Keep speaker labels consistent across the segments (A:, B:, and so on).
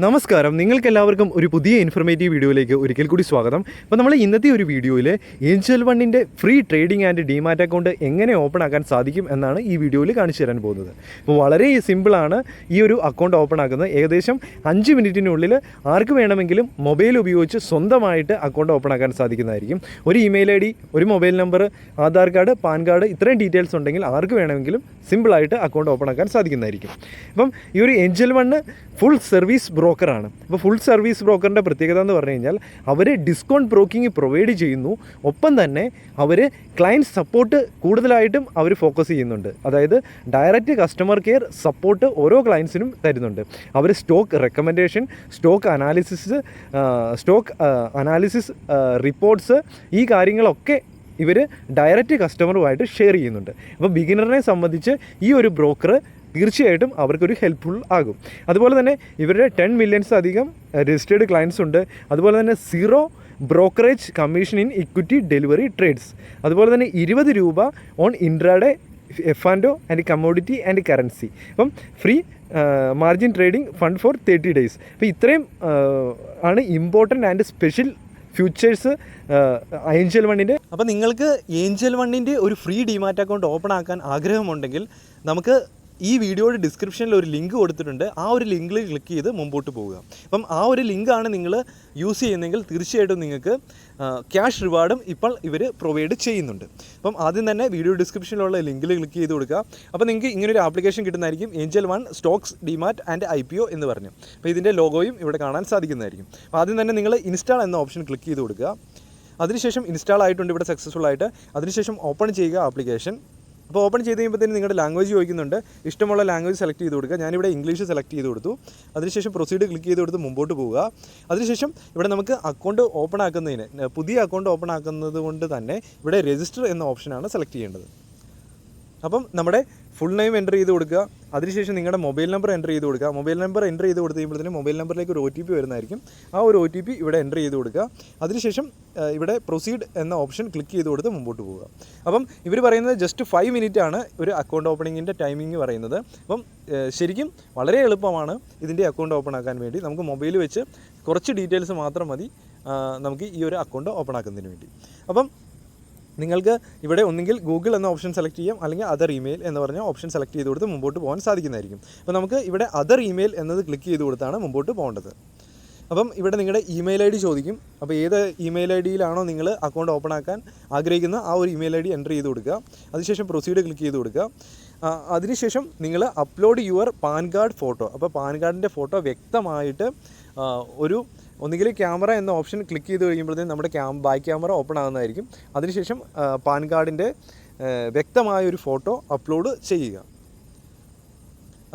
A: നമസ്കാരം, നിങ്ങൾക്കെല്ലാവർക്കും ഒരു പുതിയ ഇൻഫർമേറ്റീവ് വീഡിയോയിലേക്ക് ഒരിക്കൽ കൂടി സ്വാഗതം. അപ്പോൾ നമ്മൾ ഇന്നത്തെ ഒരു വീഡിയോയിൽ ഏഞ്ചൽ വണ്ണിൻ്റെ free trading and demat account എങ്ങനെ ഓപ്പൺ ആക്കാൻ സാധിക്കും എന്നാണ് ഈ വീഡിയോയിൽ കാണിച്ചു തരാൻ പോകുന്നത്. അപ്പോൾ വളരെ സിമ്പിളാണ് ഈ ഒരു അക്കൗണ്ട് ഓപ്പൺ ആക്കുന്നത്. ഏകദേശം 5 മിനിറ്റിനുള്ളിൽ ആർക്ക് വേണമെങ്കിലും മൊബൈൽ ഉപയോഗിച്ച് സ്വന്തമായിട്ട് അക്കൗണ്ട് ഓപ്പൺ ആക്കാൻ സാധിക്കുന്നതായിരിക്കും. ഒരു ഇമെയിൽ ID, ഒരു mobile number, Aadhaar card, pan card, ഇത്രയും ഡീറ്റെയിൽസ് ഉണ്ടെങ്കിൽ ആർക്ക് വേണമെങ്കിലും സിമ്പിളായിട്ട് അക്കൗണ്ട് ഓപ്പൺ ആക്കാൻ സാധിക്കുന്നതായിരിക്കും. അപ്പം ഈ ഒരു ഏഞ്ചൽ വണ്ണ് ഫുൾ സർവീസ് ബ്രോക്കറാണ്. അപ്പോൾ ഫുൾ സർവീസ് ബ്രോക്കറിൻ്റെ പ്രത്യേകത എന്ന് പറഞ്ഞു കഴിഞ്ഞാൽ അവർ ഡിസ്കൗണ്ട് ബ്രോക്കിംഗ് പ്രൊവൈഡ് ചെയ്യുന്നു. ഒപ്പം തന്നെ അവർ ക്ലയൻറ്റ് സപ്പോർട്ട് കൂടുതലായിട്ടും അവർ ഫോക്കസ് ചെയ്യുന്നുണ്ട്. അതായത് ഡയറക്റ്റ് കസ്റ്റമർ കെയർ സപ്പോർട്ട് ഓരോ ക്ലയൻസിനും തരുന്നുണ്ട്. അവർ stock recommendation, stock analysis reports, ഈ കാര്യങ്ങളൊക്കെ ഇവർ ഡയറക്റ്റ് കസ്റ്റമറുമായിട്ട് ഷെയർ ചെയ്യുന്നുണ്ട്. അപ്പോൾ ബിഗിനറിനെ സംബന്ധിച്ച് ഈ ഒരു ബ്രോക്കർ തീർച്ചയായിട്ടും അവർക്കൊരു ഹെൽപ്ഫുൾ ആകും. അതുപോലെ തന്നെ ഇവരുടെ 10 മില്യൺസ് അധികം രജിസ്റ്റേർഡ് ക്ലയൻസ് ഉണ്ട്. അതുപോലെ തന്നെ 0 brokerage commission in equity delivery trades. അതുപോലെ തന്നെ 20 രൂപ on intraday F&O and commodity and currency. അപ്പം free margin trading fund for 30 days. അപ്പോൾ ഇത്രയും ആണ് important and special features Angel വണ്ണിൻ്റെ. അപ്പോൾ നിങ്ങൾക്ക് ഏഞ്ചൽ വണ്ണിൻ്റെ ഒരു ഫ്രീ ഡിമാറ്റ് അക്കൗണ്ട് ഓപ്പൺ ആക്കാൻ ആഗ്രഹമുണ്ടെങ്കിൽ നമുക്ക് ഈ വീഡിയോയുടെ ഡിസ്ക്രിപ്ഷനിൽ ഒരു ലിങ്ക് കൊടുത്തിട്ടുണ്ട്. ആ ഒരു ലിങ്കിൽ ക്ലിക്ക് ചെയ്ത് മുമ്പോട്ട് പോവുക. അപ്പം ആ ഒരു ലിങ്കാണ് നിങ്ങൾ യൂസ് ചെയ്യുന്നതെങ്കിൽ തീർച്ചയായിട്ടും നിങ്ങൾക്ക് ക്യാഷ് റിവാർഡും ഇപ്പോൾ ഇവർ പ്രൊവൈഡ് ചെയ്യുന്നുണ്ട്. അപ്പം ആദ്യം തന്നെ വീഡിയോ ഡിസ്ക്രിപ്ഷനിലുള്ള ലിങ്കിൽ ക്ലിക്ക് ചെയ്ത് കൊടുക്കുക. അപ്പോൾ നിങ്ങൾക്ക് ഇങ്ങനൊരു ആപ്ലിക്കേഷൻ കിട്ടുന്നതായിരിക്കും, Angel One stocks demat and IPO എന്ന് പറഞ്ഞു. അപ്പോൾ ഇതിൻ്റെ ലോഗോയും ഇവിടെ കാണാൻ സാധിക്കുന്നതായിരിക്കും. അപ്പോൾ ആദ്യം തന്നെ നിങ്ങൾ ഇൻസ്റ്റാൾ എന്ന ഓപ്ഷൻ ക്ലിക്ക് ചെയ്ത് കൊടുക്കുക. അതിനുശേഷം ഇൻസ്റ്റാൾ ആയിട്ടുണ്ട് ഇവിടെ സക്സസ്ഫുൾ ആയിട്ട്. അതിനുശേഷം ഓപ്പൺ ചെയ്യുക ആപ്ലിക്കേഷൻ. അപ്പോൾ ഓപ്പൺ ചെയ്ത് കഴിയുമ്പോഴത്തേന് നിങ്ങളുടെ ലാംഗ്വേജ് ചോദിക്കുന്നുണ്ട്. ഇഷ്ടമുള്ള ലാംഗ്വേജ് സെലക്ട് ചെയ്ത് കൊടുക്കുക. ഞാനിവിടെ ഇംഗ്ലീഷ് സെലക്ട് ചെയ്ത് കൊടുത്തു. അതിനുശേഷം പ്രൊസീഡ് ക്ലിക്ക് ചെയ്ത് കൊടുത്ത് മുമ്പോട്ട് പോവുക. അതിനുശേഷം ഇവിടെ നമുക്ക് അക്കൗണ്ട് ഓപ്പൺ ആക്കുന്നതിന്, പുതിയ അക്കൗണ്ട് ഓപ്പൺ ആക്കുന്നത് കൊണ്ട് തന്നെ ഇവിടെ രജിസ്റ്റർ എന്ന ഓപ്ഷനാണ് സെലക്ട് ചെയ്യേണ്ടത്. അപ്പം നമ്മുടെ ഫുൾ നെയിം എൻ്റർ ചെയ്ത് കൊടുക്കുക. അതിനുശേഷം നിങ്ങളുടെ മൊബൈൽ നമ്പർ എൻ്റർ ചെയ്ത് കൊടുക്കുക. മൊബൈൽ നമ്പർ എൻ്റർ ചെയ്ത് കൊടുത്ത് കഴിയുമ്പോഴത്തേനും മൊബൈൽ നമ്പറിലേക്ക് ഒരു OTP വരുന്നതായിരിക്കും. ആ ഒരു OTP ഇവിടെ എൻ്റർ ചെയ്ത് കൊടുക്കുക. അതിനുശേഷം ഇവിടെ പ്രൊസീഡ് എന്ന ഓപ്ഷൻ ക്ലിക്ക് ചെയ്ത് കൊടുത്ത് മുമ്പോട്ട് പോവുക. അപ്പം ഇവർ പറയുന്നത് ജസ്റ്റ് 5 മിനിറ്റ് ആണ് ഒരു അക്കൗണ്ട് ഓപ്പണിങ്ങിൻ്റെ ടൈമിംഗ് പറയുന്നത്. അപ്പം ശരിക്കും വളരെ എളുപ്പമാണ് ഇതിൻ്റെ അക്കൗണ്ട് ഓപ്പൺ ആക്കാൻ വേണ്ടി. നമുക്ക് മൊബൈൽ വെച്ച് കുറച്ച് ഡീറ്റെയിൽസ് മാത്രം മതി നമുക്ക് ഈ ഒരു അക്കൗണ്ട് ഓപ്പൺ ആക്കുന്നതിന് വേണ്ടി. അപ്പം നിങ്ങൾക്ക് ഇവിടെ ഒന്നുകിൽ ഗൂഗിൾ എന്ന ഓപ്ഷൻ സെലക്ട് ചെയ്യാം, അല്ലെങ്കിൽ അതർ ഇമെയിൽ എന്ന് പറഞ്ഞ ഓപ്ഷൻ സെലക്ട് ചെയ്ത് കൊടുത്ത് മുമ്പോട്ട് പോകാൻ സാധിക്കുന്നതായിരിക്കും. അപ്പോൾ നമുക്ക് ഇവിടെ അതർ ഇമെയിൽ എന്നത് ക്ലിക്ക് ചെയ്ത് കൊടുത്താണ് മുമ്പോട്ട് പോകേണ്ടത്. അപ്പം ഇവിടെ നിങ്ങളുടെ ഇമെയിൽ ID ചോദിക്കും. അപ്പോൾ ഏത് ഇമെയിൽ IDയിലാണോ നിങ്ങൾ അക്കൗണ്ട് ഓപ്പൺ ആക്കാൻ ആഗ്രഹിക്കുന്ന ആ ഒരു ഇമെയിൽ ID എൻ്റർ ചെയ്ത് കൊടുക്കുക. അതിനുശേഷം പ്രൊസീഡ് ക്ലിക്ക് ചെയ്ത് കൊടുക്കുക. അതിനുശേഷം നിങ്ങൾ upload your pan card photo. അപ്പോൾ പാൻ കാർഡിൻ്റെ ഫോട്ടോ വ്യക്തമായിട്ട് ഒന്നുകിൽ ക്യാമറ എന്ന ഓപ്ഷൻ ക്ലിക്ക് ചെയ്ത് കഴിയുമ്പോഴത്തേക്കും നമ്മുടെ ബാക്ക് ക്യാമറ ഓപ്പൺ ആകുന്നതായിരിക്കും. അതിനുശേഷം പാൻ കാർഡിൻ്റെ വ്യക്തമായൊരു ഫോട്ടോ അപ്ലോഡ് ചെയ്യുക.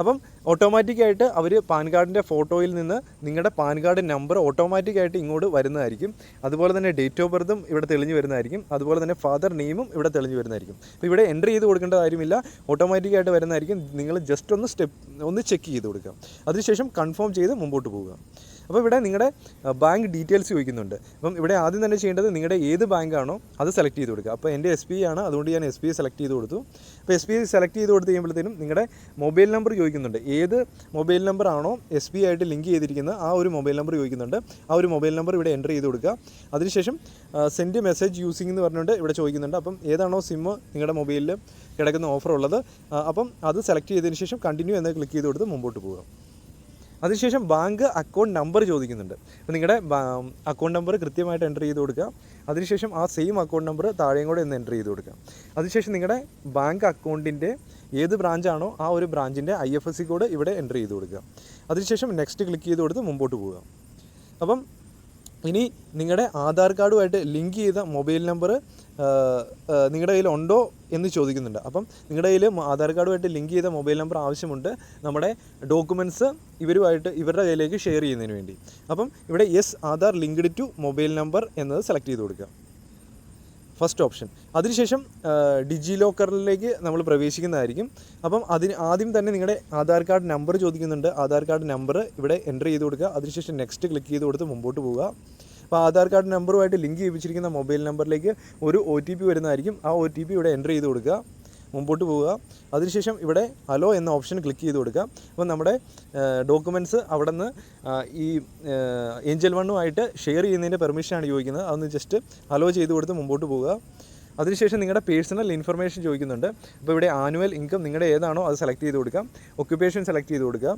A: അപ്പം ഓട്ടോമാറ്റിക്കായിട്ട് അവർ പാൻ കാർഡിൻ്റെ ഫോട്ടോയിൽ നിന്ന് നിങ്ങളുടെ പാൻ കാർഡ് നമ്പർ ഓട്ടോമാറ്റിക്കായിട്ട് ഇങ്ങോട്ട് വരുന്നതായിരിക്കും. അതുപോലെ തന്നെ ഡേറ്റ് ഓഫ് ബർത്തും ഇവിടെ തെളിഞ്ഞ് വരുന്നതായിരിക്കും. അതുപോലെ തന്നെ ഫാദർ നെയിമും ഇവിടെ തെളിഞ്ഞ് വരുന്നതായിരിക്കും. അപ്പോൾ ഇവിടെ എൻ്റർ ചെയ്ത് കൊടുക്കേണ്ട കാര്യമില്ല, ഓട്ടോമാറ്റിക്കായിട്ട് വരുന്നതായിരിക്കും. നിങ്ങൾ ജസ്റ്റ് ഒന്ന് ചെക്ക് ചെയ്ത് കൊടുക്കുക. അതിനുശേഷം കൺഫേം ചെയ്ത് മുമ്പോട്ട് പോവുക. അപ്പോൾ ഇവിടെ നിങ്ങളുടെ ബാങ്ക് ഡീറ്റെയിൽസ് ചോദിക്കുന്നുണ്ട്. അപ്പം ഇവിടെ ആദ്യം തന്നെ ചെയ്യേണ്ടത് നിങ്ങളുടെ ഏത് ബാങ്കാണോ അത് സെലക്ട് ചെയ്ത് കൊടുക്കുക. അപ്പോൾ എൻ്റെ SBI ആണ്, അതുകൊണ്ട് ഞാൻ SBI സെലക്ട് ചെയ്ത് കൊടുത്തു. അപ്പോൾ SBI സെലക്ട് ചെയ്ത് കൊടുത്ത് കഴിയുമ്പോഴത്തേനും നിങ്ങളുടെ മൊബൈൽ നമ്പർ ചോദിക്കുന്നുണ്ട്. ഏത് മൊബൈൽ നമ്പർ ആണോ SBI ആയിട്ട് ലിങ്ക് ചെയ്തിരിക്കുന്നത് ആ ഒരു മൊബൈൽ നമ്പർ ചോദിക്കുന്നുണ്ട്. ആ ഒരു മൊബൈൽ നമ്പർ ഇവിടെ എൻ്റർ ചെയ്ത് കൊടുക്കുക. അതിനുശേഷം സെൻഡ് മെസ്സേജ് യൂസിംഗ് എന്ന് പറഞ്ഞുകൊണ്ട് ഇവിടെ ചോദിക്കുന്നുണ്ട്. അപ്പം ഏതാണോ സിം നിങ്ങളുടെ മൊബൈലിൽ കിടക്കുന്ന ഓഫർ ഉള്ളത്, അപ്പം അത് സെലക്ട് ചെയ്തതിന് ശേഷം കണ്ടിന്യൂ എന്ന് ക്ലിക്ക് ചെയ്ത് കൊടുത്ത് മുമ്പോട്ട് പോവുക. അതിനുശേഷം ബാങ്ക് അക്കൗണ്ട് നമ്പർ ചോദിക്കുന്നുണ്ട്. അപ്പോൾ നിങ്ങളുടെ അക്കൗണ്ട് നമ്പർ കൃത്യമായിട്ട് എൻ്റർ ചെയ്ത് കൊടുക്കുക. അതിനുശേഷം ആ സെയിം അക്കൗണ്ട് നമ്പർ താഴെയും കൂടെ ഒന്ന് എൻ്റർ ചെയ്ത് കൊടുക്കുക. അതിനുശേഷം നിങ്ങളുടെ ബാങ്ക് അക്കൗണ്ടിൻ്റെ ഏത് ബ്രാഞ്ചാണോ ആ ഒരു ബ്രാഞ്ചിൻ്റെ IFSC കോഡ് ഇവിടെ എൻ്റർ ചെയ്ത് കൊടുക്കുക. അതിനുശേഷം നെക്സ്റ്റ് ക്ലിക്ക് ചെയ്ത് കൊടുത്ത് മുമ്പോട്ട് പോവുക. അപ്പം ഇനി നിങ്ങളുടെ ആധാർ കാർഡുമായിട്ട് ലിങ്ക് ചെയ്ത മൊബൈൽ നമ്പർ നിങ്ങളുടെ കയ്യിൽ ഉണ്ടോ എന്ന് ചോദിക്കുന്നുണ്ട്. അപ്പം നിങ്ങളുടെ കയ്യിൽ ആധാർ കാർഡുമായിട്ട് ലിങ്ക് ചെയ്ത മൊബൈൽ നമ്പർ ആവശ്യമുണ്ട് നമ്മുടെ ഡോക്യുമെൻറ്റ്സ് ഇവരുടെ കയ്യിലേക്ക് ഷെയർ ചെയ്യുന്നതിന് വേണ്ടി. അപ്പം ഇവിടെ yes Aadhaar linked to mobile number എന്നത് സെലക്ട് ചെയ്ത് കൊടുക്കുക, ഫസ്റ്റ് ഓപ്ഷൻ. അതിനുശേഷം ഡിജി ലോക്കറിലേക്ക് നമ്മൾ പ്രവേശിക്കുന്നതായിരിക്കും. അപ്പം ആദ്യം തന്നെ നിങ്ങളുടെ ആധാർ കാർഡ് നമ്പർ ചോദിക്കുന്നുണ്ട്. ആധാർ കാർഡ് നമ്പർ ഇവിടെ എൻ്റർ ചെയ്ത് കൊടുക്കുക. അതിനുശേഷം നെക്സ്റ്റ് ക്ലിക്ക് ചെയ്ത് കൊടുത്ത് മുമ്പോട്ട് പോവുക. അപ്പോൾ ആധാർ കാർഡ് നമ്പറുമായിട്ട് ലിങ്ക് ചെയ്യിപ്പിച്ചിരിക്കുന്ന മൊബൈൽ നമ്പറിലേക്ക് ഒരു OTP വരുന്നതായിരിക്കും. ആ OTP ഇവിടെ എൻ്റർ ചെയ്ത് കൊടുക്കുക. മുമ്പോട്ട് പോവുക. അതിനുശേഷം ഇവിടെ അലോ എന്ന ഓപ്ഷൻ ക്ലിക്ക് ചെയ്ത് കൊടുക്കുക. അപ്പോൾ നമ്മുടെ ഡോക്യുമെൻറ്റ്സ് അവിടെ നിന്ന് ഈ ഏഞ്ചൽ വണ്ണുമായിട്ട് ഷെയർ ചെയ്യുന്നതിൻ്റെ പെർമിഷനാണ് ചോദിക്കുന്നത്. അതൊന്ന് ജസ്റ്റ് അലോ ചെയ്ത് കൊടുത്ത് മുമ്പോട്ട് പോവുക. അതിനുശേഷം നിങ്ങളുടെ പേഴ്സണൽ ഇൻഫർമേഷൻ ചോദിക്കുന്നുണ്ട്. അപ്പോൾ ഇവിടെ ആനുവൽ ഇൻകം നിങ്ങളുടെ ഏതാണോ അത് സെലക്ട് ചെയ്ത് കൊടുക്കുക. ഒക്യുപ്പേഷൻ സെലക്ട് ചെയ്ത് കൊടുക്കുക.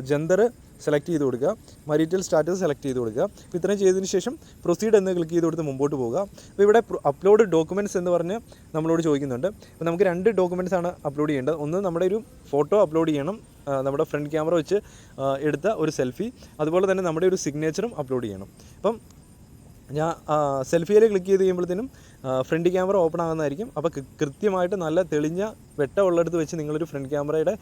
A: ജെൻഡർ സെലക്ട് ചെയ്ത് കൊടുക്കുക. മരിറ്റൽ സ്റ്റാറ്റസ് സെലക്ട് ചെയ്ത് കൊടുക്കുക. അപ്പോൾ ഇത്രയും ചെയ്തതിന് ശേഷം പ്രൊസീഡ് എന്ന് ക്ലിക്ക് ചെയ്ത് കൊടുത്ത് മുമ്പോട്ട് പോകുക. അപ്പോൾ ഇവിടെ അപ്ലോഡ് ഡോക്യുമെൻറ്റ്സ് എന്ന് പറഞ്ഞ് നമ്മളോട് ചോദിക്കുന്നുണ്ട്. അപ്പോൾ നമുക്ക് 2 ഡോക്യുമെൻറ്റ്സ് ആണ് അപ്ലോഡ് ചെയ്യേണ്ടത്. ഒന്ന് നമ്മുടെ ഒരു ഫോട്ടോ അപ്ലോഡ് ചെയ്യണം, നമ്മുടെ ഫ്രണ്ട് ക്യാമറ വെച്ച് എടുത്ത ഒരു സെൽഫി. അതുപോലെ തന്നെ നമ്മുടെ ഒരു സിഗ്നേച്ചറും അപ്ലോഡ് ചെയ്യണം. അപ്പം ഞാൻ സെൽഫിയിൽ ക്ലിക്ക് ചെയ്ത് കഴിയുമ്പോഴത്തേനും ഫ്രണ്ട് ക്യാമറ ഓപ്പൺ ആകുന്നതായിരിക്കും. അപ്പോൾ കൃത്യമായിട്ട് നല്ല തെളിഞ്ഞ വെട്ടമുള്ളിടത്ത് വെച്ച് നിങ്ങളൊരു ഫ്രണ്ട് ക്യാമറയുടെ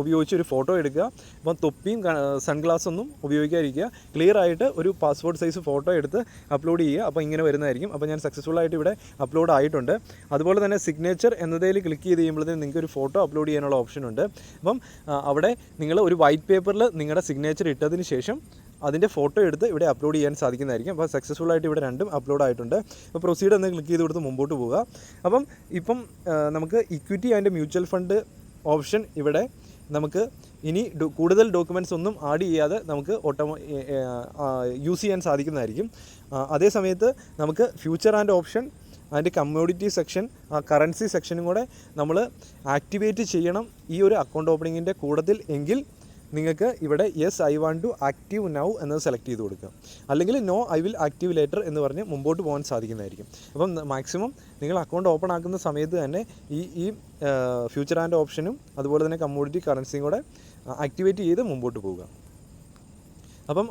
A: ഉപയോഗിച്ച് ഒരു ഫോട്ടോ എടുക്കുക. അപ്പം തൊപ്പിയും സൺഗ്ലാസ് ഒന്നും ഉപയോഗിക്കാതിരിക്കുക. ക്ലിയർ ആയിട്ട് ഒരു പാസ്പോർട്ട് സൈസ് ഫോട്ടോ എടുത്ത് അപ്ലോഡ് ചെയ്യുക. അപ്പോൾ ഇങ്ങനെ വരുന്നതായിരിക്കും. അപ്പോൾ ഞാൻ സക്സസ്ഫുള്ളായിട്ട് ഇവിടെ അപ്ലോഡ് ആയിട്ടുണ്ട്. അതുപോലെ തന്നെ സിഗ്നേച്ചർ എന്നതിൽ ക്ലിക്ക് ചെയ്ത് കഴിയുമ്പോഴത്തേനും നിങ്ങൾക്ക് ഒരു ഫോട്ടോ അപ്ലോഡ് ചെയ്യാനുള്ള ഓപ്ഷൻ ഉണ്ട്. അപ്പം അവിടെ നിങ്ങൾ ഒരു വൈറ്റ് പേപ്പറിൽ നിങ്ങളുടെ സിഗ്നേച്ചർ ഇട്ടതിന് ശേഷം അതിൻ്റെ ഫോട്ടോ എടുത്ത് ഇവിടെ അപ്ലോഡ് ചെയ്യാൻ സാധിക്കുന്നതായിരിക്കും. അപ്പോൾ സക്സസ്ഫുള്ളായിട്ട് ഇവിടെ 2ഉം അപ്ലോഡ് ആയിട്ടുണ്ട്. അപ്പോൾ പ്രൊസീഡ് എന്ന് ക്ലിക്ക് ചെയ്ത് കൊടുത്ത് മുമ്പോട്ട് പോവുക. അപ്പം ഇപ്പം നമുക്ക് equity and mutual fund option ഇവിടെ നമുക്ക് ഇനി കൂടുതൽ ഡോക്യുമെൻറ്റ്സ് ഒന്നും ആഡ് ചെയ്യാതെ നമുക്ക് യൂസ് ചെയ്യാൻ സാധിക്കുന്നതായിരിക്കും. അതേ സമയത്ത് നമുക്ക് future and option and commodity section, currency സെക്ഷനും കൂടെ നമ്മൾ ആക്ടിവേറ്റ് ചെയ്യണം ഈ ഒരു അക്കൗണ്ട് ഓപ്പണിങ്ങിൻ്റെ കൂട്ടത്തിൽ. എങ്കിൽ നിങ്ങൾക്ക് ഇവിടെ yes I want to active now എന്നത് സെലക്ട് ചെയ്ത് കൊടുക്കുക. അല്ലെങ്കിൽ no I will active later എന്ന് പറഞ്ഞ് മുമ്പോട്ട് പോകാൻ സാധിക്കുന്നതായിരിക്കും. അപ്പം മാക്സിമം നിങ്ങൾ അക്കൗണ്ട് ഓപ്പൺ ആക്കുന്ന സമയത്ത് തന്നെ ഈ ഫ്യൂച്ചർ ആൻഡ് ഓപ്ഷനും അതുപോലെ തന്നെ കമ്മോഡിറ്റി കറൻസിയും കൂടെ ആക്ടിവേറ്റ് ചെയ്ത് മുമ്പോട്ട് പോവുക. അപ്പം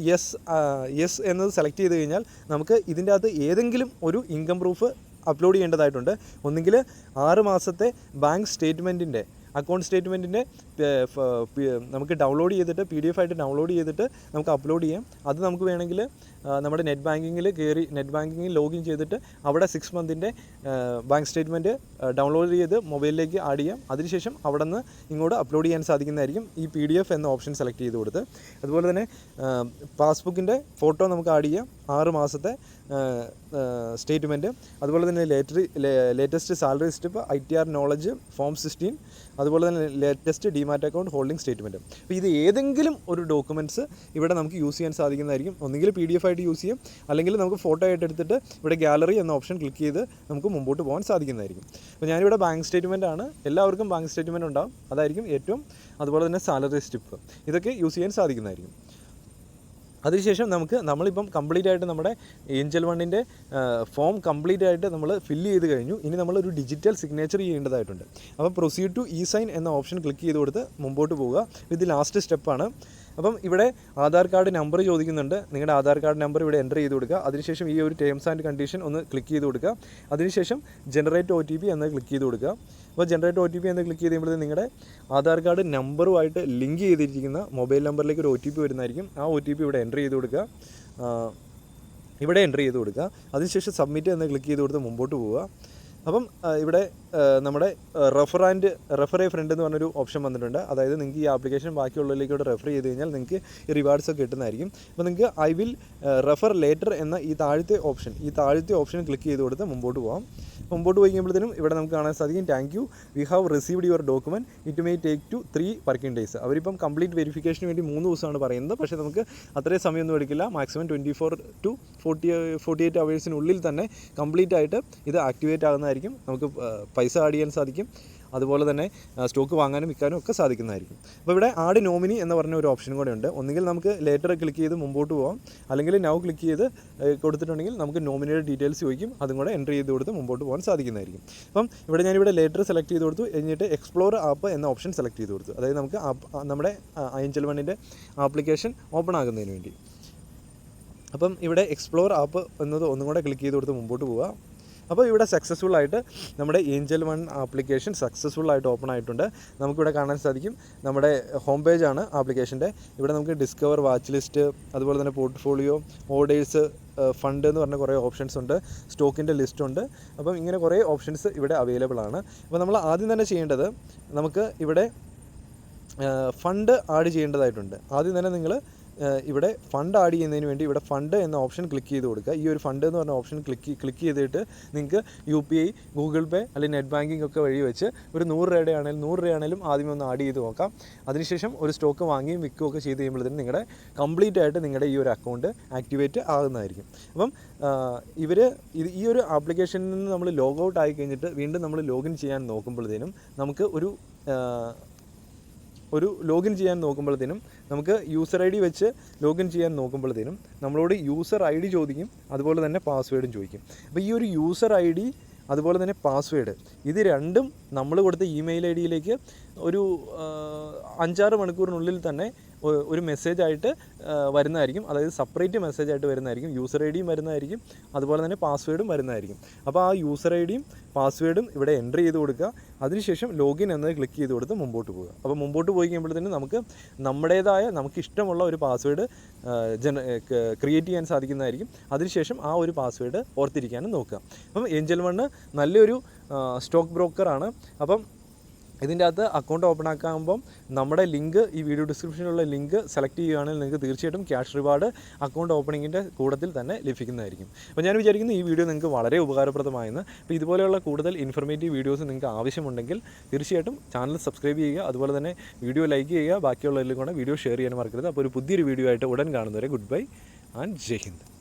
A: യെസ് എന്നത് സെലക്ട് ചെയ്ത് കഴിഞ്ഞാൽ നമുക്ക് ഇതിൻ്റെ അകത്ത് ഏതെങ്കിലും ഒരു ഇൻകം പ്രൂഫ് അപ്ലോഡ് ചെയ്യേണ്ടതായിട്ടുണ്ട്. ഒന്നുകിൽ 6 മാസത്തെ ബാങ്ക് സ്റ്റേറ്റ്മെൻറ്റിൻ്റെ അക്കൗണ്ട് സ്റ്റേറ്റ്മെൻറ്റിൻ്റെ നമുക്ക് ഡൗൺലോഡ് ചെയ്തിട്ട് PDF ആയിട്ട് ഡൗൺലോഡ് ചെയ്തിട്ട് നമുക്ക് അപ്ലോഡ് ചെയ്യാം. അത് നമുക്ക് വേണമെങ്കിൽ നമ്മുടെ നെറ്റ് ബാങ്കിങ്ങിൽ കയറി നെറ്റ് ബാങ്കിങ്ങിൽ ലോഗിൻ ചെയ്തിട്ട് അവിടെ 6 മന്തിൻ്റെ ബാങ്ക് സ്റ്റേറ്റ്മെൻറ്റ് ഡൗൺലോഡ് ചെയ്ത് മൊബൈലിലേക്ക് ആഡ് ചെയ്യാം. അതിനുശേഷം അവിടെ നിന്ന് ഇങ്ങോട്ട് അപ്ലോഡ് ചെയ്യാൻ സാധിക്കുന്നതായിരിക്കും ഈ PDF എന്ന ഓപ്ഷൻ സെലക്ട് ചെയ്ത് കൊടുത്ത്. അതുപോലെ തന്നെ പാസ്ബുക്കിൻ്റെ ഫോട്ടോ നമുക്ക് ആഡ് ചെയ്യാം. 6 മാസത്തെ സ്റ്റേറ്റ്മെൻറ്റ്, അതുപോലെ തന്നെ latest salary slip, ITR knowledge, form 16, അതുപോലെ തന്നെ latest demat account holding statement. അപ്പോൾ ഇത് ഏതെങ്കിലും ഒരു ഡോക്യുമെൻറ്റ്സ് ഇവിടെ നമുക്ക് യൂസ് ചെയ്യാൻ സാധിക്കുന്നതായിരിക്കും. ഒന്നുകിൽ PDF ആയിട്ട് യൂസ് ചെയ്യാം, അല്ലെങ്കിൽ നമുക്ക് ഫോട്ടോ ആയിട്ട് എടുത്തിട്ട് ഇവിടെ ഗാലറി എന്ന ഓപ്ഷൻ ക്ലിക്ക് ചെയ്ത് നമുക്ക് മുമ്പോട്ട് പോകാൻ സാധിക്കുന്നതായിരിക്കും. അപ്പോൾ ഞാനിവിടെ ബാങ്ക് സ്റ്റേറ്റ്മെൻറ്റ് ആണ്. എല്ലാവർക്കും ബാങ്ക് സ്റ്റേറ്റ്മെൻറ്റ് ഉണ്ടാകും, അതായിരിക്കും ഏറ്റവും. അതുപോലെ തന്നെ സാലറി സ്ലിപ്പ്, ഇതൊക്കെ യൂസ് ചെയ്യാൻ സാധിക്കുന്നതായിരിക്കും. അതിനുശേഷം നമ്മളിപ്പം കംപ്ലീറ്റ് ആയിട്ട് നമ്മുടെ ഏഞ്ചൽ വണ്ണിൻ്റെ ഫോം കംപ്ലീറ്റ് ആയിട്ട് നമ്മൾ ഫില്ല് ചെയ്ത് കഴിഞ്ഞു. ഇനി നമ്മളൊരു ഡിജിറ്റൽ സിഗ്നേച്ചർ ചെയ്യേണ്ടതായിട്ടുണ്ട്. അപ്പോൾ പ്രൊസീഡ് ടു സൈൻ എന്ന ഓപ്ഷൻ ക്ലിക്ക് ചെയ്ത് കൊടുത്ത് മുമ്പോട്ട് പോവുക. ഇത് ലാസ്റ്റ് സ്റ്റെപ്പാണ്. അപ്പം ഇവിടെ ആധാർ കാർഡ് നമ്പർ ചോദിക്കുന്നുണ്ട്. നിങ്ങളുടെ ആധാർ കാർഡ് നമ്പർ ഇവിടെ എൻ്റർ ചെയ്ത് കൊടുക്കുക. അതിനുശേഷം ഈ ഒരു ടേംസ് ആൻഡ് കണ്ടീഷൻ ഒന്ന് ക്ലിക്ക് ചെയ്ത് കൊടുക്കുക. അതിനുശേഷം ജനറേറ്റ് OTP എന്ന് ക്ലിക്ക് ചെയ്ത് കൊടുക്കുക. അപ്പോൾ ജനറേറ്റ് OTP എന്ന് ക്ലിക്ക് ചെയ്ത് കഴിയുമ്പോൾ നിങ്ങളുടെ ആധാർ കാർഡ് നമ്പറുമായിട്ട് ലിങ്ക് ചെയ്തിരിക്കുന്ന മൊബൈൽ നമ്പറിലേക്ക് ഒരു OTP വരുന്നതായിരിക്കും. ആ OTP ഇവിടെ എൻ്റർ ചെയ്ത് കൊടുക്കുക. അതിനുശേഷം സബ്മിറ്റ് എന്ന് ക്ലിക്ക് ചെയ്ത് കൊടുത്ത് മുമ്പോട്ട് പോവുക. അപ്പം ഇവിടെ നമ്മുടെ റെഫർ എ ഫ്രണ്ട് എന്ന് പറഞ്ഞൊരു ഓപ്ഷൻ വന്നിട്ടുണ്ട്. അതായത് നിങ്ങൾക്ക് ഈ ആപ്ലിക്കേഷൻ ബാക്കിയുള്ളതിലേക്കൂടെ റെഫർ ചെയ്ത് കഴിഞ്ഞാൽ നിങ്ങൾക്ക് ഈ റിവാർഡ്സ് ഒക്കെ കിട്ടുന്നതായിരിക്കും. അപ്പോൾ നിങ്ങൾക്ക് ഐ വിൽ റെഫർ ലേറ്റർ എന്ന ഈ താഴത്തെ ഓപ്ഷൻ ക്ലിക്ക് ചെയ്ത് കൊടുത്ത് മുമ്പോട്ട് പോകാം. മുമ്പോട്ട് പോയി കഴിയുമ്പോഴത്തേനും ഇവിടെ നമുക്ക് കാണാൻ സാധിക്കും, thank you, we have received your document, it may take to 3 working days. അവരിപ്പം കംപ്ലീറ്റ് വെരിഫിക്കേഷന് വേണ്ടി 3 ദിവസമാണ് പറയുന്നത്. പക്ഷേ നമുക്ക് അത്രയും സമയമൊന്നും എടുക്കില്ല. മാക്സിമം 24 to 48 അവേഴ്സിനുള്ളിൽ തന്നെ കംപ്ലീറ്റ് ആയിട്ട് ഇത് ആക്ടിവേറ്റ് ആകുന്നതായിരിക്കും. നമുക്ക് പൈസ ആഡ് ചെയ്യാൻ സാധിക്കും. അതുപോലെ തന്നെ സ്റ്റോക്ക് വാങ്ങാനും വിൽക്കാനും ഒക്കെ സാധിക്കുന്നതായിരിക്കും. അപ്പോൾ ഇവിടെ ആഡ് നോമിനി എന്ന് പറഞ്ഞ ഒരു ഓപ്ഷനും കൂടെ ഉണ്ട്. ഒന്നുകിൽ നമുക്ക് ലേറ്റർ ക്ലിക്ക് ചെയ്ത് മുമ്പോട്ട് പോകാം, അല്ലെങ്കിൽ നൗ ക്ലിക്ക് ചെയ്ത് കൊടുത്തിട്ടുണ്ടെങ്കിൽ നമുക്ക് നോമിനിയുടെ ഡീറ്റെയിൽസ് ചോദിക്കും. അതും കൂടെ എൻ്റർ ചെയ്ത് കൊടുത്ത് മുമ്പോട്ട് പോകാൻ സാധിക്കുന്നതായിരിക്കും. അപ്പം ഞാനിവിടെ ലേറ്റർ സെലക്ട് ചെയ്ത് കൊടുത്തു. എന്നിട്ട് എക്സ്പ്ലോർ ആപ്പ് എന്ന ഓപ്ഷൻ സെലക്ട് ചെയ്ത് കൊടുത്തു. അതായത് നമുക്ക് നമ്മുടെ ഏഞ്ചൽ വണ്ണിൻ്റെ ആപ്ലിക്കേഷൻ ഓപ്പൺ ആകുന്നതിന് വേണ്ടി. അപ്പം ഇവിടെ എക്സ്പ്ലോർ ആപ്പ് എന്നത് ഒന്നും കൂടെ ക്ലിക്ക് ചെയ്ത് കൊടുത്ത് മുമ്പോട്ട് പോവുക. അപ്പോൾ ഇവിടെ സക്സസ്ഫുള്ളായിട്ട് നമ്മുടെ ഏഞ്ചൽ വൺ ആപ്ലിക്കേഷൻ സക്സസ്ഫുള്ളായിട്ട് ഓപ്പൺ ആയിട്ടുണ്ട്. നമുക്കിവിടെ കാണാൻ സാധിക്കും, നമ്മുടെ ഹോം പേജാണ് ആപ്ലിക്കേഷൻ്റെ. ഇവിടെ നമുക്ക് ഡിസ്കവർ, വാച്ച് ലിസ്റ്റ്, അതുപോലെ തന്നെ പോർട്ട്ഫോളിയോ, ഓർഡേഴ്സ്, ഫണ്ട് എന്ന് പറഞ്ഞ കുറേ ഓപ്ഷൻസ് ഉണ്ട്, സ്റ്റോക്കിൻ്റെ ലിസ്റ്റ് ഉണ്ട്. അപ്പം ഇങ്ങനെ കുറേ ഓപ്ഷൻസ് ഇവിടെ അവൈലബിൾ ആണ്. അപ്പോൾ നമ്മൾ ആദ്യം തന്നെ ചെയ്യേണ്ടത്, നമുക്ക് ഇവിടെ ഫണ്ട് ആഡ് ചെയ്യേണ്ടതായിട്ടുണ്ട്. ആദ്യം തന്നെ നിങ്ങൾ ഇവിടെ ഫണ്ട് ആഡ് ചെയ്യുന്നതിന് വേണ്ടി ഇവിടെ ഫണ്ട് എന്ന ഓപ്ഷൻ ക്ലിക്ക് ചെയ്ത് കൊടുക്കുക. ഈ ഒരു ഫണ്ട് എന്ന് പറഞ്ഞ ഓപ്ഷൻ ക്ലിക്ക് ചെയ്തിട്ട് നിങ്ങൾക്ക് UPI, ഗൂഗിൾ പേ അല്ലെങ്കിൽ നെറ്റ് ബാങ്കിങ് ഒക്കെ വഴി വെച്ച് ഒരു 100 രൂപയാണെങ്കിലും ആദ്യമേ ഒന്ന് ആഡ് ചെയ്ത് നോക്കാം. അതിനുശേഷം ഒരു സ്റ്റോക്ക് വാങ്ങിയും വിൽക്കുകയും ഒക്കെ ചെയ്ത് കഴിയുമ്പോഴത്തേനും നിങ്ങളുടെ കംപ്ലീറ്റ് ആയിട്ട് നിങ്ങളുടെ ഈ ഒരു അക്കൗണ്ട് ആക്ടിവേറ്റ് ആകുന്നതായിരിക്കും. അപ്പം ഈ ഒരു ആപ്ലിക്കേഷനിൽ നിന്ന് നമ്മൾ ലോഗ് ഔട്ട് ആയി കഴിഞ്ഞിട്ട് വീണ്ടും നമ്മൾ ലോഗിൻ ചെയ്യാൻ നോക്കുമ്പോഴത്തേനും നമുക്ക് നമുക്ക് യൂസർ ID വെച്ച് ലോഗിൻ ചെയ്യാൻ നോക്കുമ്പോഴത്തേനും നമ്മളോട് യൂസർ ID ചോദിക്കും, അതുപോലെ തന്നെ പാസ്വേഡും ചോദിക്കും. അപ്പോൾ ഈ ഒരു യൂസർ ID അതുപോലെ തന്നെ പാസ്വേഡ് ഇത് രണ്ടും നമ്മൾ കൊടുത്ത ഇമെയിൽ IDയിലേക്ക് ഒരു 5-6 മണിക്കൂറിനുള്ളിൽ തന്നെ ഒരു മെസ്സേജായിട്ട് വരുന്നതായിരിക്കും. അതായത് സെപ്പറേറ്റ് മെസ്സേജായിട്ട് വരുന്നതായിരിക്കും. യൂസർ IDയും വരുന്നതായിരിക്കും, അതുപോലെ തന്നെ പാസ്വേഡും വരുന്നതായിരിക്കും. അപ്പോൾ ആ യൂസർ IDയും പാസ്വേഡും ഇവിടെ എൻ്റർ ചെയ്ത് കൊടുക്കുക. അതിനുശേഷം ലോഗിൻ എന്നത് ക്ലിക്ക് ചെയ്ത് കൊടുത്ത് മുമ്പോട്ട് പോകുക. അപ്പോൾ മുമ്പോട്ട് പോയി കഴിയുമ്പോഴത്തേനും നമുക്ക് നമ്മുടേതായ നമുക്കിഷ്ടമുള്ള ഒരു പാസ്വേഡ് ക്രിയേറ്റ് ചെയ്യാൻ സാധിക്കുന്നതായിരിക്കും. അതിനുശേഷം ആ ഒരു പാസ്വേഡ് ഓർത്തിരിക്കാനും നോക്കുക. അപ്പം ഏഞ്ചൽ വണ്ണ് നല്ലൊരു സ്റ്റോക്ക് ബ്രോക്കറാണ്. അപ്പം ഇതിൻ്റെ അകത്ത് അക്കൗണ്ട് ഓപ്പൺ ആക്കുമ്പം നമ്മുടെ ലിങ്ക്, ഈ വീഡിയോ ഡിസ്ക്രിപ്ഷനിലുള്ള ലിങ്ക് സെലക്ട് ചെയ്യുകയാണെങ്കിൽ നിങ്ങൾക്ക് തീർച്ചയായിട്ടും ക്യാഷ് റിവാർഡ് അക്കൗണ്ട് ഓപ്പണിങ്ങിൻ്റെ കൂട്ടത്തിൽ തന്നെ ലഭിക്കുന്നതായിരിക്കും. അപ്പോൾ ഞാൻ വിചാരിക്കുന്നു ഈ വീഡിയോ നിങ്ങൾക്ക് വളരെ ഉപകാരപ്രദമായെന്ന്. അപ്പോൾ ഇതുപോലെയുള്ള കൂടുതൽ ഇൻഫർമേറ്റീവ് വീഡിയോസ് നിങ്ങൾക്ക് ആവശ്യമുണ്ടെങ്കിൽ തീർച്ചയായിട്ടും ചാനൽ സബ്സ്ക്രൈബ് ചെയ്യുക, അതുപോലെ തന്നെ വീഡിയോ ലൈക്ക് ചെയ്യുക, ബാക്കിയുള്ളവരിലും കൂടെ വീഡിയോ ഷെയർ ചെയ്യാൻ മറക്കരുത്. അപ്പോൾ ഒരു പുതിയൊരു വീഡിയോ ആയിട്ട് ഉടൻ കാണുന്നവരെ good bye and Jai Hind.